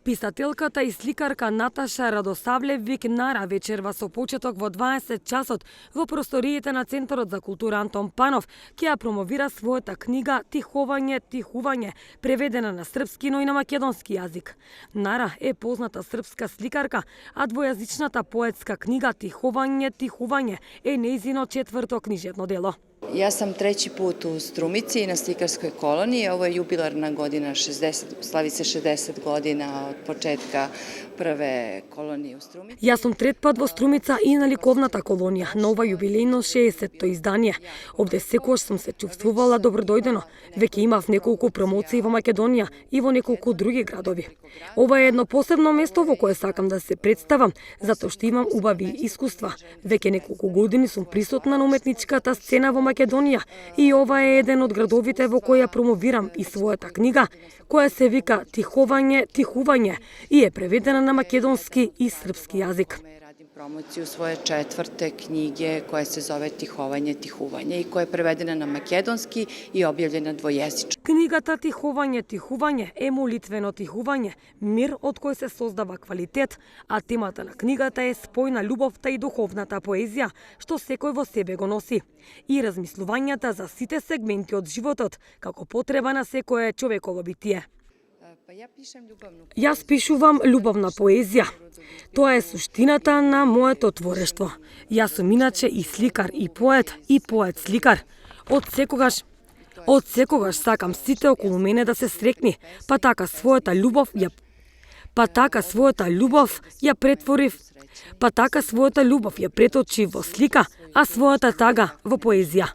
Писателката и сликарка Наташа Радосавлевик Нара вечерва со почеток во 20 часот во просториите на Центарот за култура Антон Панов ќе ја промовира својата книга Тиховање, тихување, преведена на српски, но и на македонски јазик. Нара е позната српска сликарка, а двојазичната поетска книга Тиховање, тихување е нејзино четврто книжевно дело. Ja sam treći put u Strumici na slikarskoj koloniji. Ovo je jubilarna godina, slavi se 60 godina od početka prve kolonije u Strumici. Јас сум трет пат во Струмица и на ликовната колонија, на ова јубилејно 60-то издание. Овде секогаш сум се чувствувала добродојдено. Веќе имав неколку промоции во Македонија и во неколку други градови. Ова е едно посебно место во кое сакам да се представам, затоа што имам убави искуства. Веќе неколку години сум присутна на уметничката сцена во Македонија и ова е еден од градовите во кој ја промовирам и својата книга, која се вика Тиховање, тихување и е преведена на македонски и српски јазик. Radim promociju svoje četvrte knjige koja se zove Tihovanje, tihuvanje i koja je prevedena na makedonski i objavljena dvojezično. Книгата Тиховање, тихување е молитвено тихување, мир од кој се создава квалитет, а темата на книгата е спој на љубовта и духовната поезија, што секој во себе го носи, и размислувањата за сите сегменти од животот, како потреба на секое човеково битие. Јас пишувам љубовна поезија. Тоа е суштината на моето творештво. Јас сум иначе и сликар, и поет-сликар. Од секогаш сакам сите околу мене да се срекни, па така својата љубов ја преточи во слика, а својата тага во поезија.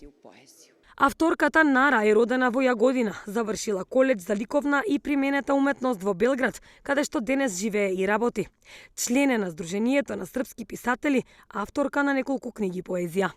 Авторката Нара е родена во Јагодина, завршила коледж за ликовна и применета уметност во Белград, каде што денес живее и работи. Член е на Сдруженијето на српски писатели, авторка на неколку книги поезија.